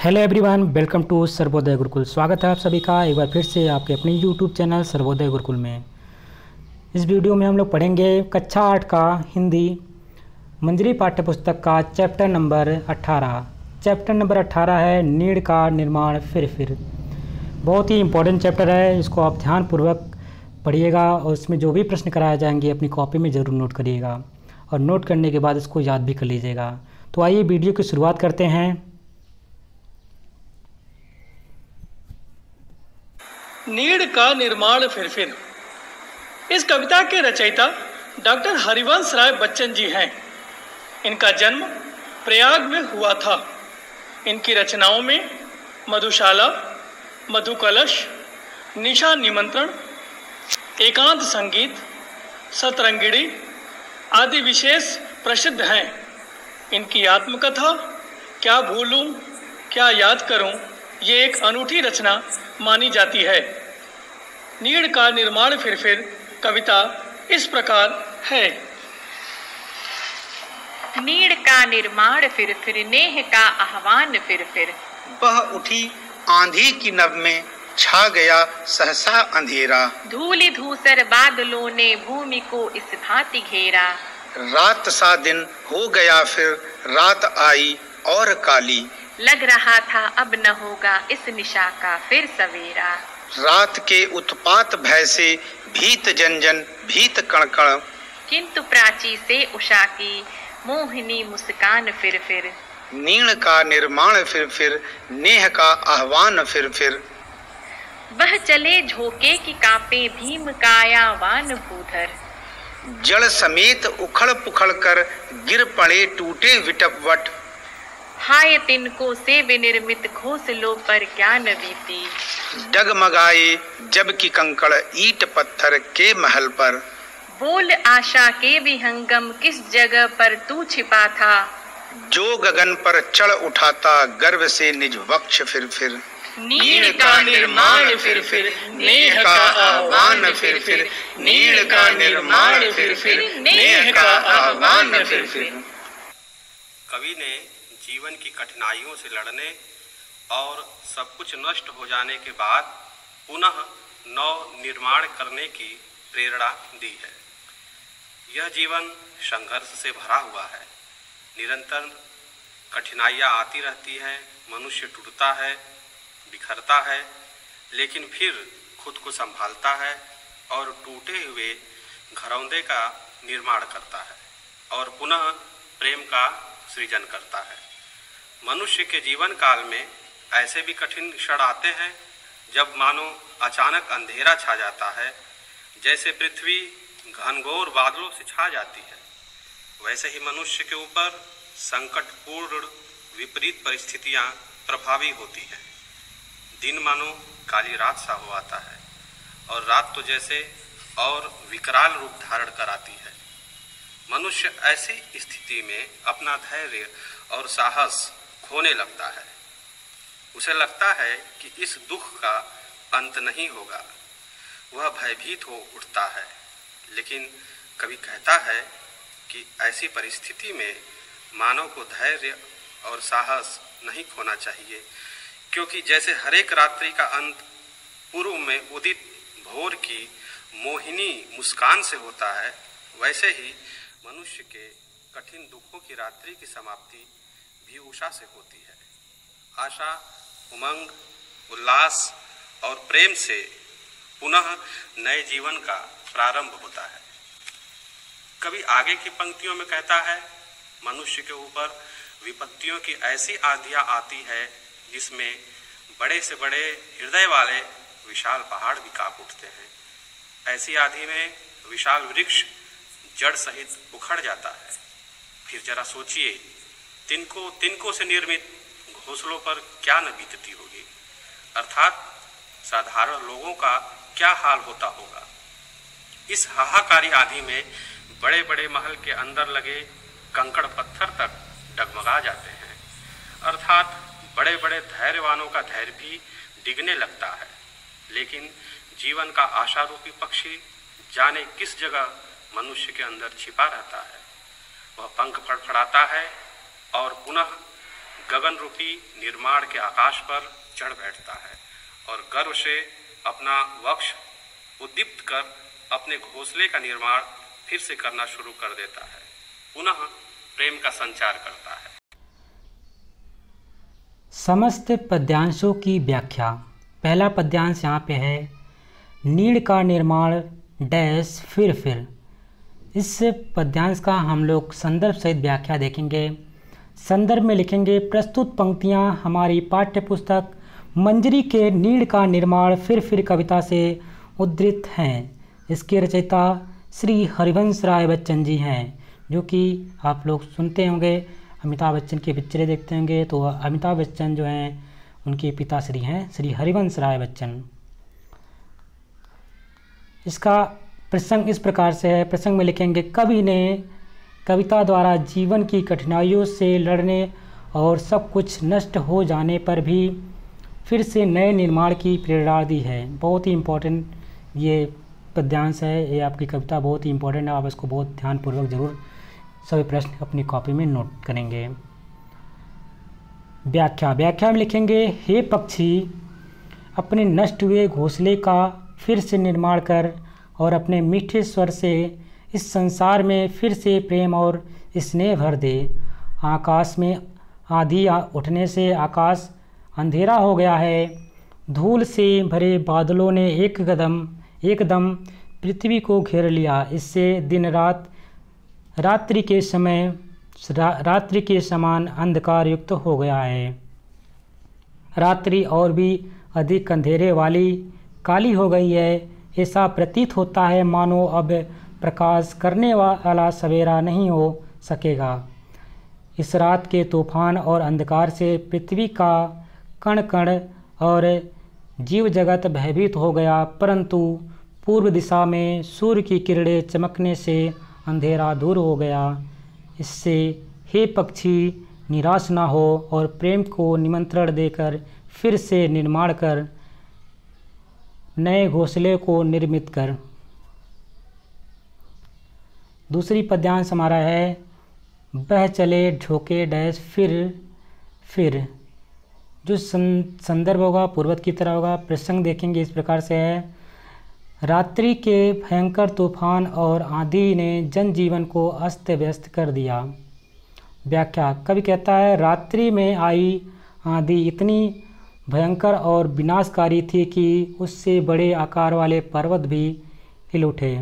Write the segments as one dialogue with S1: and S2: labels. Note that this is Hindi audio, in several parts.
S1: Hello everyone, welcome to Sarvodaya Gurukul. स्वागत है आप सभी का एक बार फिर से आपके अपने यूट्यूब चैनल सर्वोदय गुरुकुल में। इस वीडियो में हम लोग पढ़ेंगे कक्षा 8 का हिंदी मंजरी पाठ्यपुस्तक का चैप्टर नंबर 18। चैप्टर नंबर 18 है नीड़ का निर्माण फिर। बहुत ही इम्पोर्टेंट चैप्टर है, इसको आप ध्यानपूर्वक पढ़िएगा और इसमें जो भी प्रश्न कराए जाएंगे अपनी कॉपी में ज़रूर नोट करिएगा और नोट करने के बाद इसको याद भी कर लीजिएगा। तो आइए वीडियो की शुरुआत करते हैं।
S2: नीड़ का निर्माण फिर। इस कविता के रचयिता डॉक्टर हरिवंश राय बच्चन जी हैं। इनका जन्म प्रयाग में हुआ था। इनकी रचनाओं में मधुशाला, मधुकलश, निशा निमंत्रण, एकांत संगीत, सतरंगिणी आदि विशेष प्रसिद्ध हैं। इनकी आत्मकथा क्या भूलूं क्या याद करूं ये एक अनूठी रचना मानी जाती है। नीड़ का निर्माण फिर कविता इस प्रकार है।
S3: नीड़ का निर्माण फिर नेह का आह्वान फिर।
S4: बह उठी आंधी की नभ में छा गया सहसा अंधेरा।
S3: धूलि धूसर बादलों ने भूमि को इस भांति घेरा।
S4: रात सा दिन हो गया फिर रात आई और काली।
S3: लग रहा था अब न होगा इस निशा का फिर सवेरा।
S4: रात के उत्पात भय से भीत जन भीत कण,
S3: किंतु प्राची से उषा की मोहिनी मुस्कान फिर।
S4: नीड़ का निर्माण फिर नेह का आह्वान फिर।
S3: वह चले झोंके की कांपे भीम कायावान भूधर।
S4: जड़ समेत उखड़ पुखड़ कर गिर पड़े टूटे विटपवट।
S3: हाय तिनको से विनिर्मित घोंसलों पर क्या न बीती।
S4: डगमगाए जब की कंकड़ ईट पत्थर के महल पर।
S3: बोल आशा के विहंगम किस जगह पर तू छिपा था।
S4: जो गगन पर चढ़ उठाता गर्व से निज वक्ष फिर।
S2: नीड़ का निर्माण फिर नेह का आह्वान फिर। नीड़ का निर्माण फिर नेह का आह्वान फिर।
S5: कवि ने जीवन की कठिनाइयों से लड़ने और सब कुछ नष्ट हो जाने के बाद पुनः नव निर्माण करने की प्रेरणा दी है। यह जीवन संघर्ष से भरा हुआ है। निरंतर कठिनाइयाँ आती रहती हैं, मनुष्य टूटता है, बिखरता है, लेकिन फिर खुद को संभालता है और टूटे हुए घरौंदे का निर्माण करता है और पुनः प्रेम का सृजन करता है। मनुष्य के जीवन काल में ऐसे भी कठिन क्षण आते हैं जब मानो अचानक अंधेरा छा जाता है, जैसे पृथ्वी घनघोर बादलों से छा जाती है। वैसे ही मनुष्य के ऊपर संकटपूर्ण विपरीत परिस्थितियां प्रभावी होती हैं। दिन मानो काली रात सा हो आता है और रात तो जैसे और विकराल रूप धारण कर आती है। मनुष्य ऐसी स्थिति में अपना धैर्य और साहस खोने लगता है। उसे लगता है कि इस दुख का अंत नहीं होगा। वह भयभीत हो उठता है, लेकिन कवि कहता है कि ऐसी परिस्थिति में मानव को धैर्य और साहस नहीं खोना चाहिए, क्योंकि जैसे हरेक रात्रि का अंत पूर्व में उदित भोर की मोहिनी मुस्कान से होता है, वैसे ही मनुष्य के कठिन दुखों की रात्रि की समाप्ति भी उषा से होती है। आशा, उमंग, उल्लास और प्रेम से पुनः नए जीवन का प्रारंभ होता है। कवि आगे की पंक्तियों में कहता है, मनुष्य के ऊपर विपत्तियों की ऐसी आंधियां आती है जिसमें बड़े से बड़े हृदय वाले विशाल पहाड़ भी कांप उठते हैं। ऐसी आंधी में विशाल वृक्ष जड़ सहित उखड़ जाता है। फिर जरा सोचिए, तिनको से निर्मित घोंसलों पर क्या न बीतती होगी, अर्थात साधारण लोगों का क्या हाल होता होगा। इस हाहाकारी आंधी में बड़े बड़े महल के अंदर लगे कंकड़ पत्थर तक डगमगा जाते हैं, अर्थात बड़े बड़े धैर्यवानों का धैर्य भी डिगने लगता है। लेकिन जीवन का आशारूपी पक्षी जाने किस जगह मनुष्य के अंदर छिपा रहता है। वह पंख फड़फड़ाता है और पुनः गगन रूपी निर्माण के आकाश पर चढ़ बैठता है और गर्व से अपना वक्ष उद्दीप्त कर अपने घोंसले का निर्माण फिर से करना शुरू कर देता है, पुनः प्रेम का संचार करता है।
S1: समस्त पद्यांशों की व्याख्या। पहला पद्यांश यहाँ पे है, नीड़ का निर्माण डैश फिर। इस पद्यांश का हम लोग संदर्भ सहित व्याख्या देखेंगे। संदर्भ में लिखेंगे, प्रस्तुत पंक्तियाँ हमारी पाठ्य पुस्तक मंजरी के नीड़ का निर्माण फिर कविता से उद्धृत हैं। इसके रचयिता श्री हरिवंश राय बच्चन जी हैं, जो कि आप लोग सुनते होंगे, अमिताभ बच्चन की पिक्चरें देखते होंगे, तो अमिताभ बच्चन जो हैं उनके पिताश्री हैं श्री हरिवंश राय बच्चन। इसका प्रसंग इस प्रकार से है। प्रसंग में लिखेंगे, कवि ने कविता द्वारा जीवन की कठिनाइयों से लड़ने और सब कुछ नष्ट हो जाने पर भी फिर से नए निर्माण की प्रेरणा दी है। बहुत ही इम्पोर्टेंट ये पद्यांश है, ये आपकी कविता बहुत ही इम्पोर्टेंट है, आप इसको बहुत ध्यानपूर्वक ज़रूर सभी प्रश्न अपनी कॉपी में नोट करेंगे। व्याख्या में लिखेंगे, हे पक्षी, अपने नष्ट हुए घोंसले का फिर से निर्माण कर और अपने मीठे स्वर से इस संसार में फिर से प्रेम और स्नेह भर दे। आकाश में आंधी उठने से आकाश अंधेरा हो गया है। धूल से भरे बादलों ने एकदम पृथ्वी को घेर लिया। इससे दिन रात रात्रि के समान अंधकार युक्त हो गया है। रात्रि और भी अधिक अंधेरे वाली काली हो गई है। ऐसा प्रतीत होता है मानो अब प्रकाश करने वाला सवेरा नहीं हो सकेगा। इस रात के तूफान और अंधकार से पृथ्वी का कण कण और जीव जगत भयभीत हो गया, परंतु पूर्व दिशा में सूर्य की किरणें चमकने से अंधेरा दूर हो गया। इससे हे पक्षी, निराश ना हो और प्रेम को निमंत्रण देकर फिर से निर्माण कर, नए घोंसले को निर्मित कर। दूसरी पद्यांश हमारा है, बह चले झोंके डैश फिर। जो संदर्भ होगा पूर्वत की तरह होगा। प्रसंग देखेंगे इस प्रकार से है, रात्रि के भयंकर तूफान और आंधी ने जनजीवन को अस्त व्यस्त कर दिया। व्याख्या, कवि कहता है, रात्रि में आई आंधी इतनी भयंकर और विनाशकारी थी कि उससे बड़े आकार वाले पर्वत भी हिल उठे।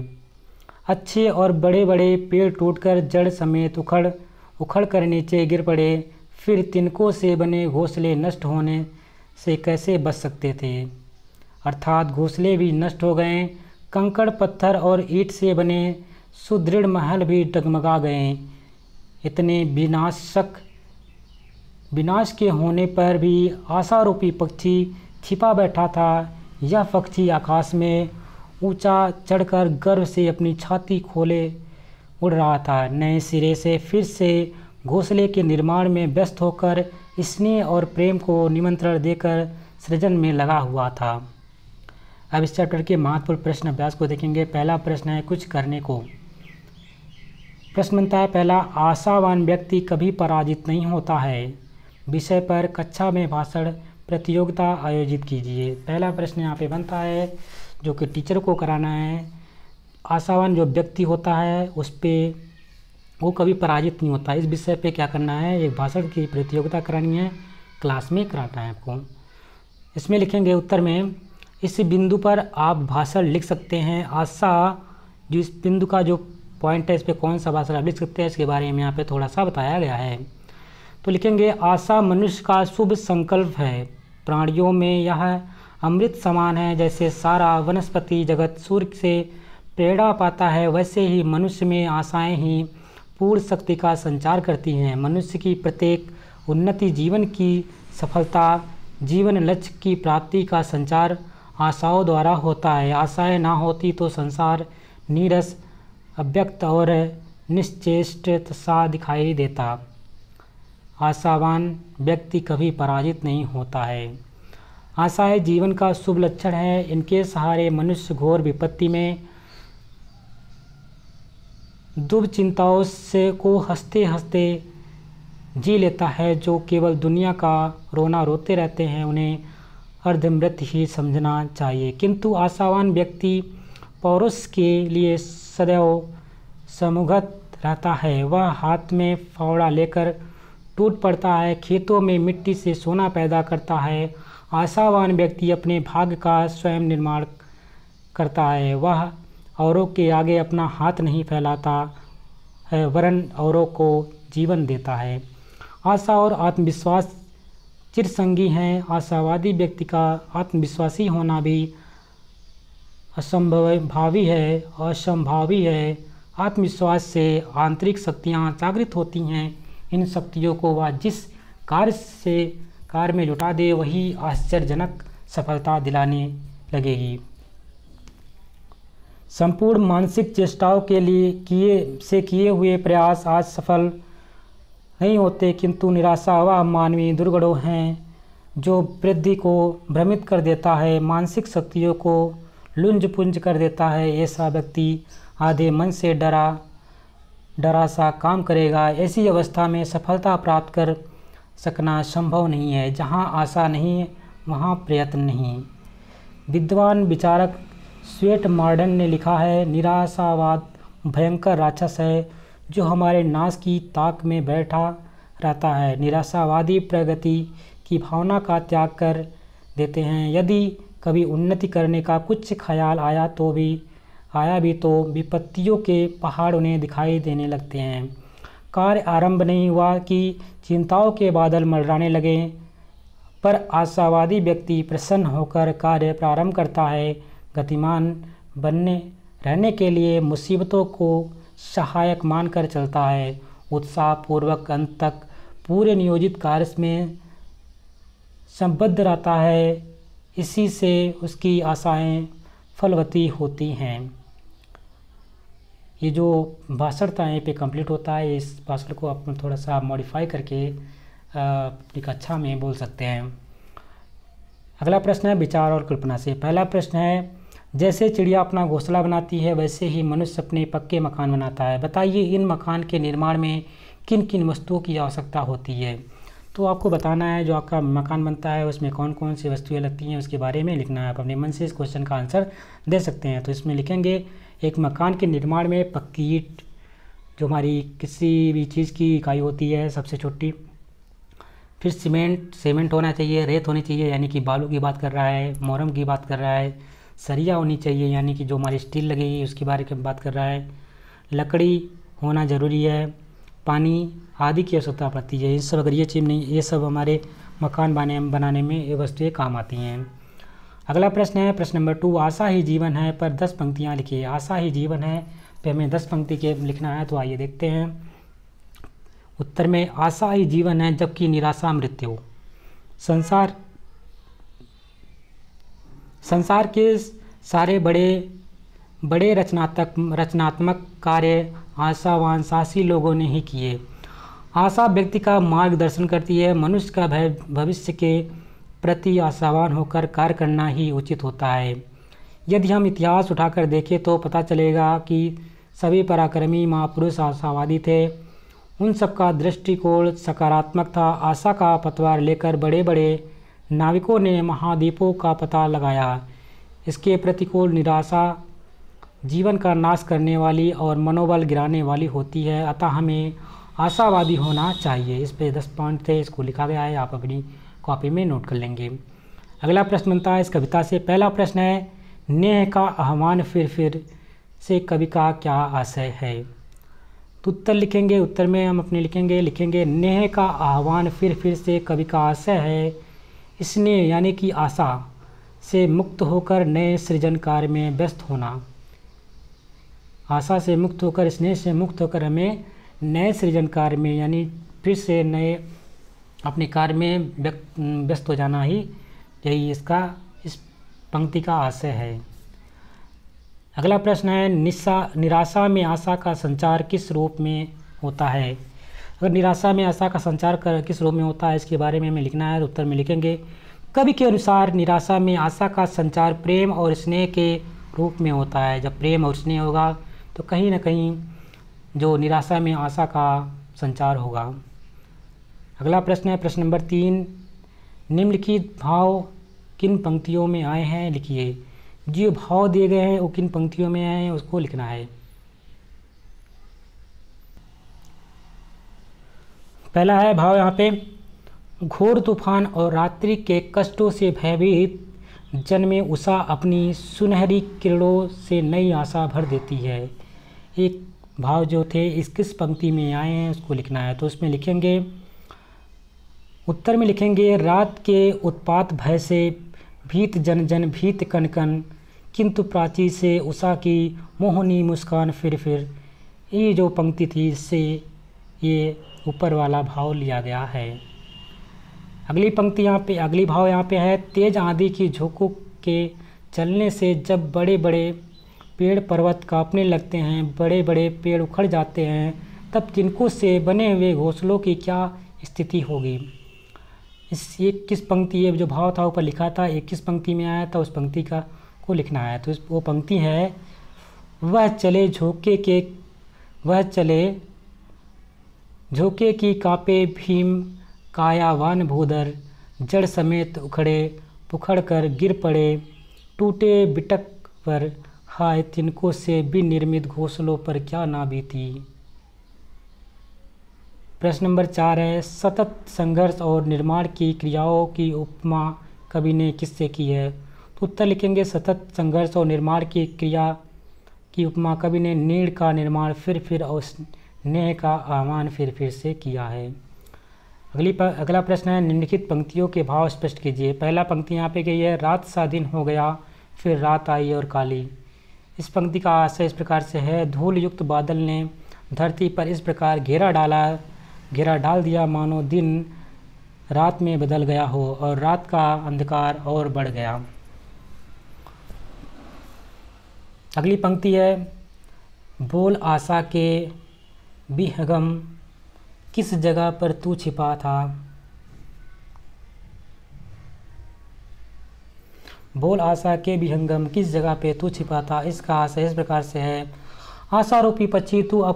S1: अच्छे और बड़े बड़े पेड़ टूटकर जड़ समेत उखड़ कर नीचे गिर पड़े। फिर तिनकों से बने घोंसले नष्ट होने से कैसे बच सकते थे, अर्थात घोंसले भी नष्ट हो गए। कंकड़ पत्थर और ईंट से बने सुदृढ़ महल भी डगमगा गए। इतने विनाश के होने पर भी आशारूपी पक्षी छिपा बैठा था। यह पक्षी आकाश में ऊंचा चढ़कर गर्व से अपनी छाती खोले उड़ रहा था। नए सिरे से फिर से घोंसले के निर्माण में व्यस्त होकर स्नेह और प्रेम को निमंत्रण देकर सृजन में लगा हुआ था। अब इस चैप्टर के महत्वपूर्ण प्रश्न अभ्यास को देखेंगे। पहला प्रश्न है, कुछ करने को। प्रश्न बनता है पहला, आशावान व्यक्ति कभी पराजित नहीं होता है विषय पर कक्षा में भाषण प्रतियोगिता आयोजित कीजिए। पहला प्रश्न यहाँ पे बनता है जो कि टीचर को कराना है। आशावान जो व्यक्ति होता है उस पर वो कभी पराजित नहीं होता। इस विषय पे क्या करना है, एक भाषण की प्रतियोगिता करानी है, क्लास में कराना है आपको। इसमें लिखेंगे उत्तर में, इस बिंदु पर आप भाषण लिख सकते हैं। आशा जो इस बिंदु का जो पॉइंट है, इस पर कौन सा भाषण आप लिख सकते हैं, इसके बारे में यहाँ पे थोड़ा सा बताया गया है। तो लिखेंगे, आशा मनुष्य का शुभ संकल्प है। प्राणियों में यह अमृत समान है। जैसे सारा वनस्पति जगत सूर्य से प्रेरणा पाता है, वैसे ही मनुष्य में आशाएं ही पूर्ण शक्ति का संचार करती हैं। मनुष्य की प्रत्येक उन्नति, जीवन की सफलता, जीवन लक्ष्य की प्राप्ति का संचार आशाओं द्वारा होता है। आशाएं ना होती तो संसार नीरस, अव्यक्त और निश्चेष्ट सा दिखाई देता। आशावान व्यक्ति कभी पराजित नहीं होता है। आशाएं जीवन का शुभ लक्षण है। इनके सहारे मनुष्य घोर विपत्ति में दुर्चिंताओं से को हंसते हंसते जी लेता है। जो केवल दुनिया का रोना रोते रहते हैं उन्हें अर्धमृत ही समझना चाहिए, किंतु आशावान व्यक्ति पौरुष के लिए सदैव समुगत रहता है। वह हाथ में फावड़ा लेकर टूट पड़ता है, खेतों में मिट्टी से सोना पैदा करता है। आशावान व्यक्ति अपने भाग्य का स्वयं निर्माण करता है। वह औरों के आगे अपना हाथ नहीं फैलाता है, वरन औरों को जीवन देता है। आशा और आत्मविश्वास चिरसंगी हैं। आशावादी व्यक्ति का आत्मविश्वासी होना भी असंभावी है। आत्मविश्वास से आंतरिक शक्तियाँ जागृत होती हैं। इन शक्तियों को वह जिस कार्य में लुटा दे वही आश्चर्यजनक सफलता दिलाने लगेगी। संपूर्ण मानसिक चेष्टाओं के लिए किए हुए प्रयास आज सफल नहीं होते, किंतु निराशा वह मानवीय दुर्गुण हैं जो वृद्धि को भ्रमित कर देता है, मानसिक शक्तियों को लुंज पुंज कर देता है। ऐसा व्यक्ति आधे मन से डरा सा काम करेगा। ऐसी अवस्था में सफलता प्राप्त कर सकना संभव नहीं है। जहाँ आशा नहीं वहाँ प्रयत्न नहीं। विद्वान विचारक स्वेट मॉर्डन ने लिखा है, निराशावाद भयंकर राक्षस है जो हमारे नाश की ताक में बैठा रहता है। निराशावादी प्रगति की भावना का त्याग कर देते हैं। यदि कभी उन्नति करने का कुछ ख्याल आया भी तो विपत्तियों के पहाड़ उन्हें दिखाई देने लगते हैं। कार्य आरंभ नहीं हुआ कि चिंताओं के बादल मंडराने लगे, पर आशावादी व्यक्ति प्रसन्न होकर कार्य प्रारंभ करता है। गतिमान रहने के लिए मुसीबतों को सहायक मानकर चलता है। उत्साहपूर्वक अंत तक पूरे नियोजित कार्य में संबद्ध रहता है। इसी से उसकी आशाएं फलवती होती हैं। ये जो भाषण था यहीं पे कंप्लीट होता है। इस भाषण को आप थोड़ा सा मॉडिफाई करके अपनी कक्षा में बोल सकते हैं। अगला प्रश्न है विचार और कल्पना से। पहला प्रश्न है, जैसे चिड़िया अपना घोंसला बनाती है वैसे ही मनुष्य अपने पक्के मकान बनाता है। बताइए इन मकान के निर्माण में किन किन वस्तुओं की आवश्यकता होती है। तो आपको बताना है जो आपका मकान बनता है उसमें कौन कौन सी वस्तुएं लगती हैं उसके बारे में लिखना है। आप अपने मन से इस क्वेश्चन का आंसर दे सकते हैं। तो इसमें लिखेंगे, एक मकान के निर्माण में पक्की ईंट जो हमारी किसी भी चीज़ की इकाई होती है सबसे छोटी, फिर सीमेंट होना चाहिए, रेत होनी चाहिए यानी कि बालू की बात कर रहा है, मोरम की बात कर रहा है, सरिया होनी चाहिए यानी कि जो हमारी स्टील लगेगी उसके बारे में बात कर रहा है, लकड़ी होना ज़रूरी है, पानी आदि की आवश्यकता पड़ती है। ये सब अगर ये चीज़ नहीं, ये सब हमारे मकान बनाने में ये वस्तुएं काम आती हैं। अगला प्रश्न है प्रश्न नंबर 2, आशा ही जीवन है पर 10 पंक्तियाँ लिखिए। आशा ही जीवन है पे हमें 10 पंक्ति के लिखना है। तो आइए देखते हैं। उत्तर में आशा ही जीवन है जबकि निराशा मृत्यु। संसार के सारे बड़े रचनात्मक कार्य आशावान साहसी लोगों ने ही किए। आशा व्यक्ति का मार्गदर्शन करती है। मनुष्य का भविष्य के प्रति आशावान होकर कार्य करना ही उचित होता है। यदि हम इतिहास उठाकर देखें तो पता चलेगा कि सभी पराक्रमी महापुरुष आशावादी थे। उन सबका दृष्टिकोण सकारात्मक था। आशा का पतवार लेकर बड़े बड़े नाविकों ने महाद्वीपों का पता लगाया। इसके प्रतिकूल निराशा जीवन का नाश करने वाली और मनोबल गिराने वाली होती है। अतः हमें आशावादी होना चाहिए। इस पे 10 पॉइंट थे, इसको लिखा गया है, आप अपनी कॉपी में नोट कर लेंगे। अगला प्रश्न बनता है इस कविता से। पहला प्रश्न है, नेह का आह्वान फिर से कवि का क्या आशय है। तो उत्तर लिखेंगे, उत्तर में हम अपने लिखेंगे नेह का आह्वान फिर से कवि का आशय है स्नेह यानी कि आशा से मुक्त होकर नए सृजन कार्य में व्यस्त होना। आशा से मुक्त होकर, स्नेह से मुक्त होकर हमें नए सृजन कार्य में यानी फिर से नए अपने कार्य में व्यस्त हो जाना ही यही इस पंक्ति का आशय है। अगला प्रश्न है, निराशा में आशा का संचार किस रूप में होता है। अगर निराशा में आशा का संचार किस रूप में होता है इसके बारे में हमें लिखना है। तो उत्तर में लिखेंगे, कवि के अनुसार निराशा में आशा का संचार प्रेम और स्नेह के रूप में होता है। जब प्रेम और स्नेह होगा तो कहीं ना कहीं जो निराशा में आशा का संचार होगा। अगला प्रश्न है प्रश्न नंबर 3, निम्नलिखित भाव किन पंक्तियों में आए हैं लिखिए। जो भाव दिए गए हैं वो किन पंक्तियों में आए हैं उसको लिखना है। पहला है भाव यहाँ पे, घोर तूफान और रात्रि के कष्टों से भयभीत जन में उषा अपनी सुनहरी किरणों से नई आशा भर देती है। एक भाव जो थे इस किस पंक्ति में आए हैं उसको लिखना है। तो उसमें लिखेंगे, उत्तर में लिखेंगे, रात के उत्पात भय से भीत जन जन भीत कन कन, किंतु प्राची से उषा की मोहनी मुस्कान फिर। ये जो पंक्ति थी इससे ये ऊपर वाला भाव लिया गया है। अगली पंक्ति यहाँ पे, अगली भाव यहाँ पे है, तेज आंधी की झोंकों के चलने से जब बड़े बड़े पेड़ पर्वत कांपने लगते हैं, बड़े बड़े पेड़ उखड़ जाते हैं, तब तिनकों से बने हुए घोंसलों की क्या स्थिति होगी। इस एक किस पंक्ति, ये जो भाव था ऊपर लिखा था, एक किस पंक्ति में आया था उस पंक्ति का को लिखना है। तो वो पंक्ति है, वह चले झोंके की कापे भीम कायावान भूधर, जड़ समेत उखड़े पुखड़ कर गिर पड़े, टूटे बिटक पर, हाय तिनको से विनिर्मित घोंसलों पर क्या ना बीती। प्रश्न नंबर 4 है, सतत संघर्ष और निर्माण की क्रियाओं की उपमा कवि ने किससे की है। तो उत्तर लिखेंगे, सतत संघर्ष और निर्माण की क्रिया की उपमा कवि ने नीड़ का निर्माण फिर और स्नेह का आह्वान फिर से किया है। अगला प्रश्न है, निम्नलिखित पंक्तियों के भाव स्पष्ट कीजिए। पहला पंक्ति यहाँ पे गई है, रात सा दिन हो गया फिर रात आई और काली। इस पंक्ति का आशय इस प्रकार से है, धूल युक्त बादल ने धरती पर इस प्रकार घेरा डाल दिया मानो दिन रात में बदल गया हो और रात का अंधकार और बढ़ गया। अगली पंक्ति है, बोल आशा के विहंगम किस जगह पर तू छिपा था। बोल आशा के विहंगम किस जगह पे तू छिपा था। इसका आशय इस प्रकार से है, आशा रूपी पक्षी तू अब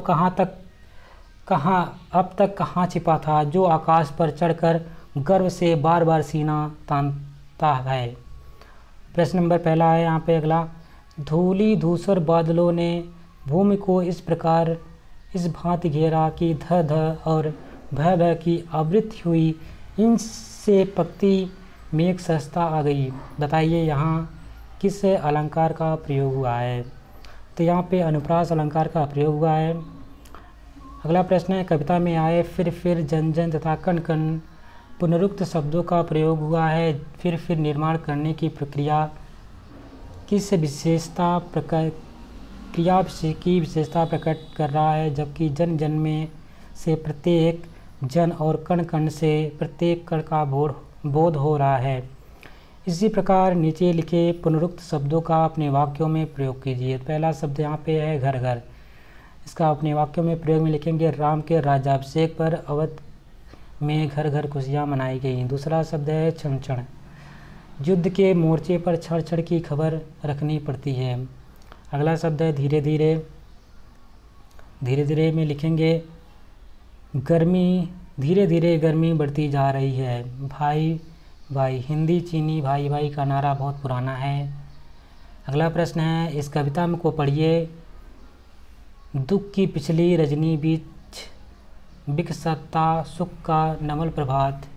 S1: तक कहाँ छिपा था, जो आकाश पर चढ़कर गर्व से बार बार सीना तानता है। प्रश्न नंबर पहला है यहाँ पे अगला, धूली धूसर बादलों ने भूमि को इस प्रकार इस भांति घेरा कि ध और भय की आवृत्ति हुई, इनसे पक्ति मेघ सस्ता आ गई। बताइए यहाँ किस अलंकार का प्रयोग हुआ है। तो यहाँ पे अनुप्रास अलंकार का प्रयोग हुआ है। अगला प्रश्न है, कविता में आए फिर जन जन तथा कण कण पुनरुक्त शब्दों का प्रयोग हुआ है। फिर निर्माण करने की प्रक्रिया किस विशेषता की विशेषता प्रकट कर रहा है, जबकि जन जन में से प्रत्येक जन और कण कण से प्रत्येक कण का बोध हो रहा है। इसी प्रकार नीचे लिखे पुनरुक्त शब्दों का अपने वाक्यों में प्रयोग कीजिए। पहला शब्द यहाँ पे है घर घर, इसका अपने वाक्यों में प्रयोग में लिखेंगे, राम के राज्याभिषेक पर अवध में घर घर खुशियाँ मनाई गई। दूसरा शब्द है क्षण क्षण, युद्ध के मोर्चे पर क्षण क्षण की खबर रखनी पड़ती है। अगला शब्द है धीरे धीरे में लिखेंगे, धीरे धीरे गर्मी बढ़ती जा रही है। भाई भाई, हिंदी चीनी भाई भाई का नारा बहुत पुराना है। अगला प्रश्न है, इस कविता में को पढ़िए, दुख की पिछली रजनी बीच बिकसता सुख का नवल प्रभात,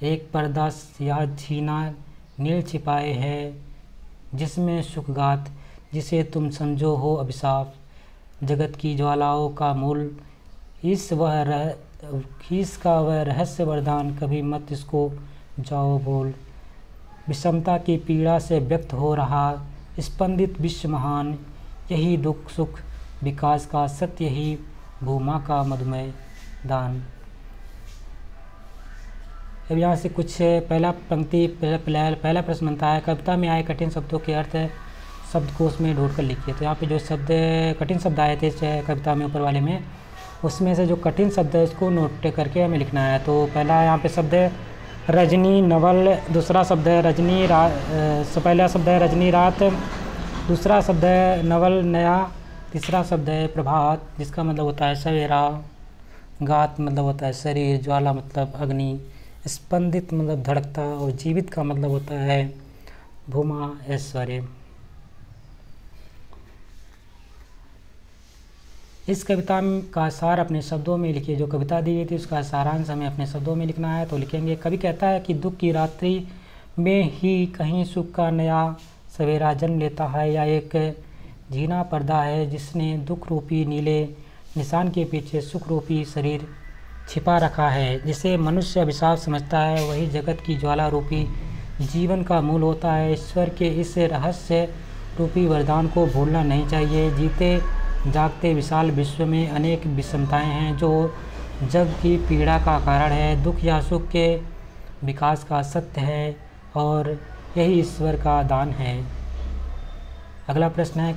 S1: एक पर्दा या छीना नील छिपाए है जिसमें सुखगात, जिसे तुम समझो हो अभिशाप, जगत की ज्वालाओं का मूल इसका वह रहस्य वरदान, कभी मत इसको जाओ भूल, विषमता की पीड़ा से व्यक्त हो रहा स्पंदित विश्व महान, यही दुख सुख विकास का सत्य ही भूमा का मधुमय दान। अब यहाँ से कुछ पहला प्रश्न बनता है, कविता में आए कठिन शब्दों के अर्थ शब्दकोश में ढूंढ कर लिखिए। तो यहाँ पे जो शब्द कठिन शब्द आए थे कविता में ऊपर वाले में, उसमें से जो कठिन शब्द है उसको नोट करके हमें लिखना है। तो पहला यहाँ पे शब्द है रजनी नवल, दूसरा शब्द है पहला शब्द है रजनी रात, दूसरा शब्द है नवल नया, तीसरा शब्द है प्रभात जिसका मतलब होता है सवेरा, गात मतलब होता है शरीर, ज्वाला मतलब अग्नि, स्पंदित मतलब धड़कता, और जीवित का मतलब होता है भूमा ऐश्वर्य। इस कविता का सार अपने शब्दों में लिखिए। जो कविता दी गई थी उसका सारांश हमें अपने शब्दों में लिखना है, तो लिखेंगे। कवि कहता है कि दुख की रात्रि में ही कहीं सुख का नया सवेरा जन्म लेता है, या एक झीना पर्दा है जिसने दुख रूपी नीले निशान के पीछे सुख रूपी शरीर छिपा रखा है। जिसे मनुष्य अभिशाप समझता है वही जगत की ज्वाला रूपी जीवन का मूल होता है। ईश्वर के इस रहस्य रूपी वरदान को भूलना नहीं चाहिए। जीते जागते विशाल विश्व में अनेक विषमताएं हैं जो जग की पीड़ा का कारण है। दुख या सुख के विकास का सत्य है और यही ईश्वर का दान है। अगला प्रश्न है,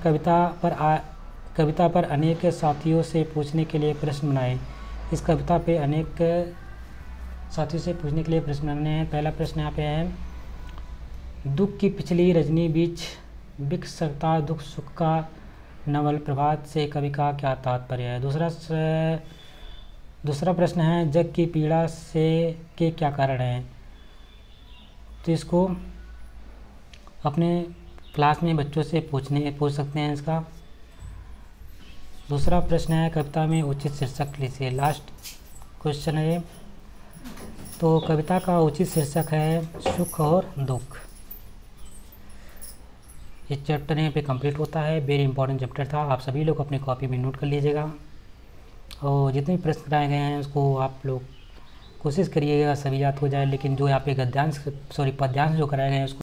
S1: कविता पर अनेक साथियों से पूछने के लिए प्रश्न बनाएं। इस कविता पे अनेक साथियों से पूछने के लिए प्रश्न बनाने हैं। पहला प्रश्न यहाँ पे है, दुख की पिछली रजनी बीच बिक सकता दुख सुख का नवल प्रभात से कवि का क्या तात्पर्य है। दूसरा प्रश्न है, जग की पीड़ा से के क्या कारण हैं। तो इसको अपने क्लास में बच्चों से पूछ सकते हैं इसका। दूसरा प्रश्न है, कविता में उचित शीर्षक लिखिए। लास्ट क्वेश्चन है, तो कविता का उचित शीर्षक है सुख और दुख। ये चैप्टर यहाँ पे कंप्लीट होता है। वेरी इंपॉर्टेंट चैप्टर था, आप सभी लोग अपनी कॉपी में नोट कर लीजिएगा, और जितने भी प्रश्न कराए गए हैं उसको आप लोग कोशिश करिएगा सभी याद हो जाए। लेकिन जो यहाँ पे पद्यांश जो कराए गए हैं उसको